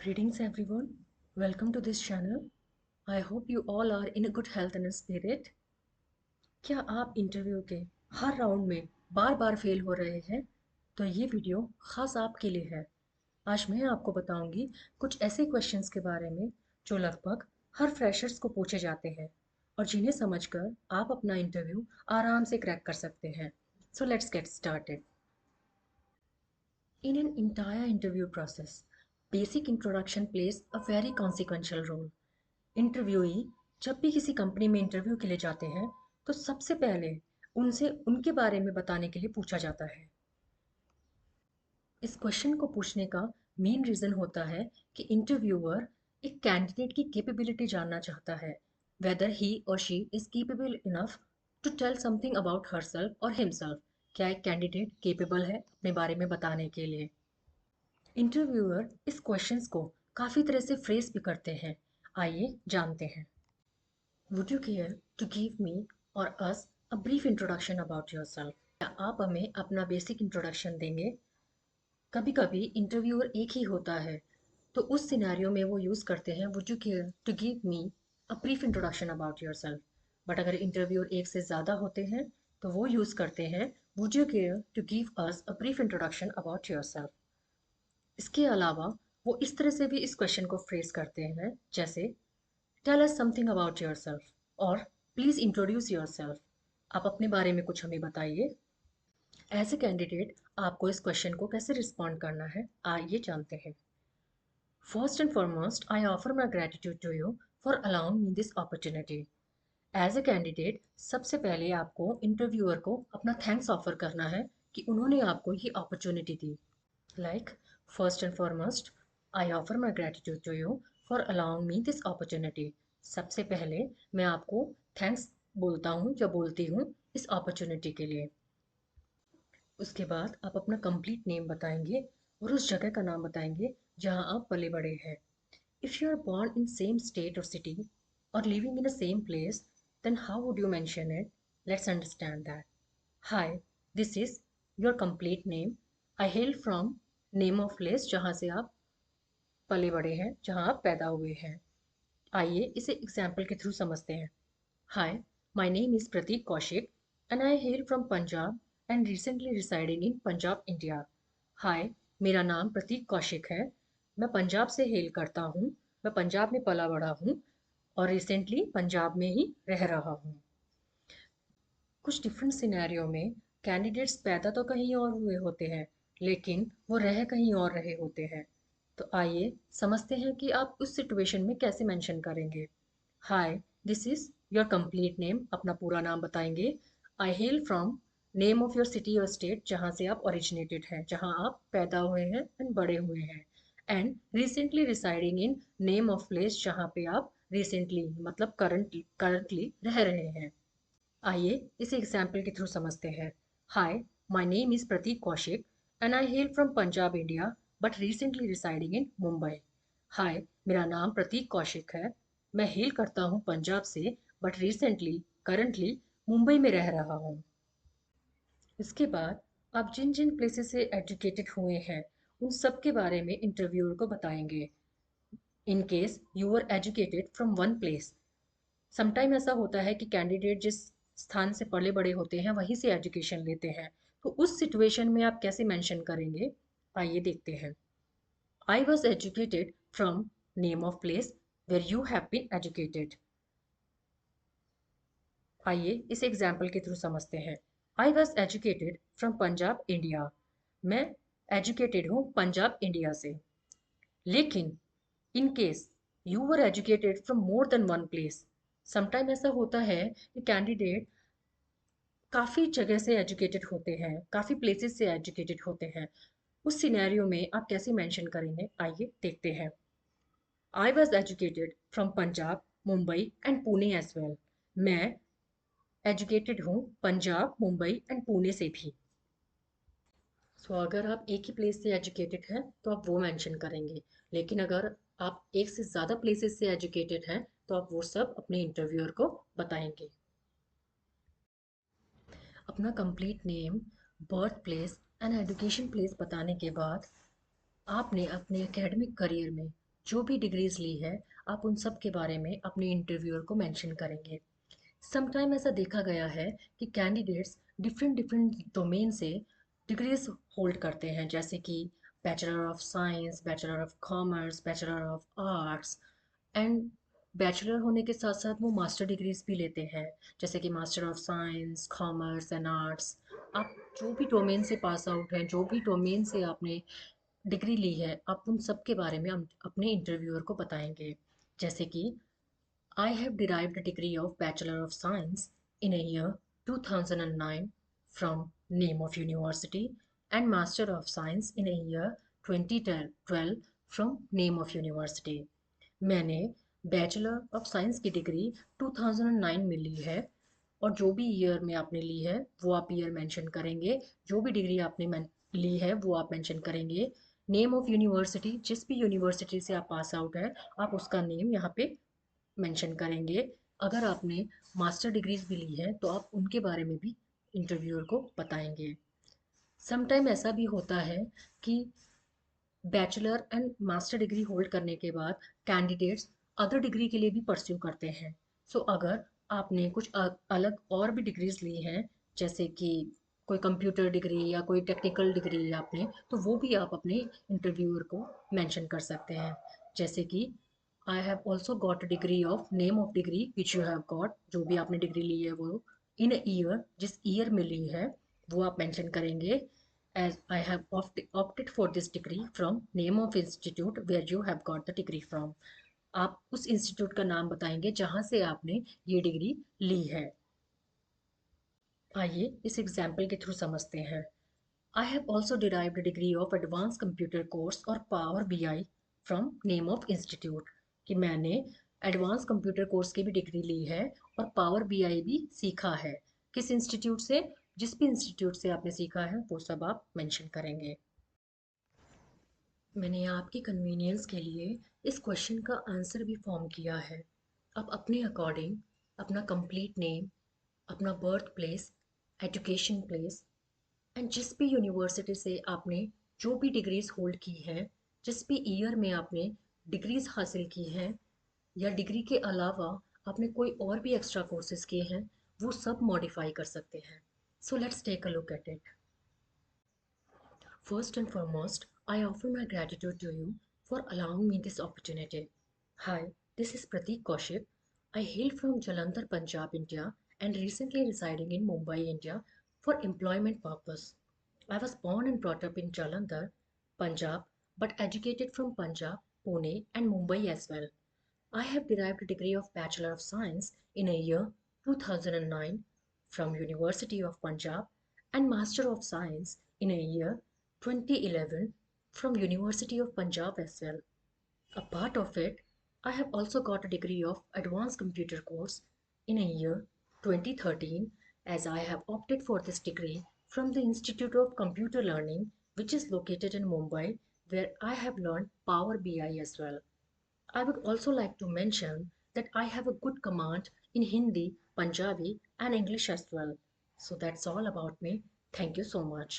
Greetings everyone. Welcome to this channel. I hope you all are in a good health and spirit. क्या आप interview के हर round में बार बार fail हो रहे हैं? तो ये वीडियो खास आपके लिए है। आज मैं आपको बताऊंगी कुछ ऐसे क्वेश्चंस के बारे में जो लगभग हर फ्रेशर्स को पूछे जाते हैं और जिन्हें समझकर आप अपना इंटरव्यू आराम से क्रैक कर सकते हैं। So let's get started. In an entire interview process, basic introduction plays a very consequential role. Interviewee जब भी किसी कंपनी में इंटरव्यू के लिए जाते हैं तो सबसे पहले उनसे उनके बारे में बताने के लिए पूछा जाता है। इस क्वेश्चन को पूछने का मेन रीज़न होता है कि इंटरव्यूअर एक कैंडिडेट की कैपेबिलिटी जानना चाहता है, वेदर ही और she is capable enough to tell something about herself और हिमसेल्फ। क्या एक कैंडिडेट केपेबल है अपने बारे में बताने के लिए? इंटरव्यूअर इस क्वेश्चंस को काफ़ी तरह से फ्रेज भी करते हैं। आइए जानते हैं। Would you care to give me or us a brief introduction about yourself? क्या आप हमें अपना बेसिक इंट्रोडक्शन देंगे? कभी कभी इंटरव्यूअर एक ही होता है तो उस सिनेरियो में वो यूज़ करते हैं Would you care to give me a brief introduction about yourself? But अगर इंटरव्यूअर एक से ज़्यादा होते हैं तो वो यूज़ करते हैं Would you care to give us a brief introduction about yourself? इसके अलावा वो इस तरह से भी इस क्वेश्चन को फ्रेज करते हैं जैसे tell us something about yourself और प्लीज इंट्रोड्यूस योरसेल्फ। आप अपने बारे में कुछ हमें बताइए। एज ए कैंडिडेट आपको इस क्वेश्चन को कैसे रिस्पॉन्ड करना है आइए जानते हैं। First and foremost I offer my gratitude to you for allowing me this opportunity. As a candidate सबसे पहले आपको इंटरव्यूअर को अपना थैंक्स ऑफर करना है कि उन्होंने आपको ये अपॉर्चुनिटी दी। Like first and foremost I offer my gratitude to you for allowing me this opportunity. सबसे पहले मैं आपको थैंक्स बोलता हूँ या बोलती हूँ इस अपॉर्चुनिटी के लिए। उसके बाद आप अपना कंप्लीट नेम बताएंगे और उस जगह का नाम बताएंगे जहाँ आप पले बड़े हैं। If you are born in same state or city or living in the same place, then how would you mention it? Let's understand that. Hi, this is your complete name. I hail from name of place जहाँ से आप पले बड़े हैं, जहाँ आप पैदा हुए हैं। आइए इसे एग्जाम्पल के थ्रू समझते हैं। Hi, my name is Prateek Kaushik and I hail from Punjab and recently residing in Punjab India. Hi, मेरा नाम प्रतीक कौशिक है। मैं पंजाब से हेल करता हूँ। मैं पंजाब में पला बड़ा हूँ और रिसेंटली पंजाब में ही रह रहा हूँ। कुछ डिफरेंट सिनेरियो में कैंडिडेट्स पैदा तो कहीं और हुए होते हैं लेकिन वो रह कहीं और रहे होते हैं। तो आइए समझते हैं कि आप उस सिचुएशन में कैसे मेंशन करेंगे। Hi, this is your complete name. अपना पूरा नाम बताएंगे। I hail from name of your city और स्टेट जहाँ से आप ओरिजिनेटेड हैं, जहाँ आप पैदा हुए हैं एंड बड़े हुए हैं। And recently residing in name of place जहाँ पे आप रिसेंटली मतलब करंटली रह रहे हैं। आइए इसे एग्जाम्पल के थ्रू समझते हैं। Hi, my name is Prateek Kaushik and I hail from Punjab India but recently residing in Mumbai. Hi, मेरा नाम प्रतीक कौशिक है। मैं हेल करता हूँ पंजाब से बट रिसेंटली करंटली मुंबई में रह रहा हूँ। इसके बाद आप जिन जिन प्लेसेस से एजुकेटेड हुए हैं उन सब के बारे में इंटरव्यूअर को बताएंगे। In case you are educated from one place, sometime ऐसा होता है कि कैंडिडेट जिस स्थान से पले बड़े होते हैं वहीं से एजुकेशन लेते हैं। तो उस सिचुएशन में आप कैसे मेंशन करेंगे आइए देखते हैं। I was educated from name of place where you have been educated. आइए इस एग्जाम्पल के थ्रू समझते हैं। I was educated from Punjab India. मैं एजुकेटेड हूँ पंजाब इंडिया से। लेकिन in case you were educated from more than one place, sometime ऐसा होता है कि कैंडिडेट काफ़ी जगह से एजुकेटेड होते हैं, काफ़ी प्लेसेस से एजुकेटेड होते हैं। उस सिनेरियो में आप कैसे मेंशन करेंगे आइए देखते हैं। I was educated from Punjab, Mumbai and Pune as well. मैं एजुकेटेड हूँ पंजाब, मुंबई एंड पुणे से भी। अगर आप एक ही प्लेस से एजुकेटेड हैं तो आप वो मेंशन करेंगे, लेकिन अगर आप एक से ज़्यादा प्लेसेस से एजुकेटेड हैं तो आप वो सब अपने इंटरव्यूअर को बताएंगे। अपना complete name, birth place and education place बताने के बाद आपने अपने एकेडमिक करियर में जो भी डिग्रीज ली है आप उन सब के बारे में अपने इंटरव्यूअर को मेंशन करेंगे। समटाइम ऐसा देखा गया है कि कैंडिडेट्स डिफरेंट डिफरेंट डोमेन से डिग्रीज होल्ड करते हैं, जैसे कि bachelor of science, bachelor of commerce, bachelor of arts, and bachelor होने के साथ साथ वो मास्टर डिग्रीज भी लेते हैं, जैसे कि master of science, commerce and arts. आप जो भी डोमेन से पास आउट हैं, जो भी डोमेन से आपने डिग्री ली है, आप उन सब के बारे में हम अपने इंटरव्यूअर को बताएंगे। जैसे कि I have derived a degree of Bachelor of Science in a year 2009 from name of university and Master of Science in a year 2012 from name of university। मैंने बैचलर ऑफ साइंस की degree 2009 में ली है, और जो भी year में आपने ली है वो आप ईयर मेंशन करेंगे। जो भी डिग्री आपने ली है वो आप मेंशन करेंगे। नेम ऑफ यूनिवर्सिटी, जिस भी यूनिवर्सिटी से आप पास आउट है आप उसका नेम यहाँ पे मेंशन करेंगे। अगर आपने मास्टर डिग्रीज भी ली है तो आप उनके बारे में भी इंटरव्यूअर को बताएंगे। समटाइम ऐसा भी होता है कि bachelor and master degree hold करने के बाद कैंडिडेट्स अदर डिग्री के लिए भी परस्यू करते हैं। अगर आपने कुछ अलग और भी डिग्रीज ली हैं, जैसे कि कोई कंप्यूटर डिग्री या कोई टेक्निकल डिग्री आपने, तो वो भी आप अपने इंटरव्यूअर को मेंशन कर सकते हैं। जैसे कि I have also got a degree of name of degree which you have got, जो भी आपने डिग्री ली है वो इन ईयर, जिस ईयर में ली है वो आप मेंशन करेंगे। as I have opted for this degree from name of institute where you have got the degree from। आप उस इंस्टीट्यूट का नाम बताएंगे जहां से आपने ये डिग्री ली है। आइए इस एग्जाम्पल के थ्रू समझते हैं। I have also derived a degree of advanced computer course और Power BI from name of institute, कि मैंने एडवांस कंप्यूटर कोर्स की भी डिग्री ली है और पावर बीआई भी सीखा है। किस इंस्टीट्यूट से? जिस भी इंस्टीट्यूट से आपने सीखा है वो सब आप मेंशन करेंगे। मैंने आपकी कन्वीनियंस के लिए इस क्वेश्चन का आंसर भी फॉर्म किया है। आप अपने अकॉर्डिंग अपना कंप्लीट नेम, अपना birth place, education place and जिस भी यूनिवर्सिटी से आपने जो भी डिग्रीज होल्ड की हैं, जिस भी ईयर में आपने डिग्रीज हासिल की हैं, या डिग्री के अलावा आपने कोई और भी एक्स्ट्रा कोर्सेज किए हैं, वो सब मॉडिफाई कर सकते हैं। So let's take a look at it. First and foremost, I offer my gratitude to you for allowing me this opportunity. Hi, this is Pratik Kaushik. I hail from Jalandhar, Punjab, India, and recently residing in Mumbai, India, for employment purpose. I was born and brought up in Jalandhar, Punjab, but educated from Punjab, Pune, and Mumbai as well. I have derived a degree of Bachelor of Science in a year 2009 from University of Punjab and Master of Science in a year 2011 from University of Punjab as well. A part of it, I have also got a degree of Advanced Computer course in a year 2013, as I have opted for this degree from the Institute of Computer Learning, which is located in Mumbai, where I have learned Power BI as well. I would also like to mention that I have a good command in Hindi, Punjabi, and English as well. So that's all about me. Thank you so much.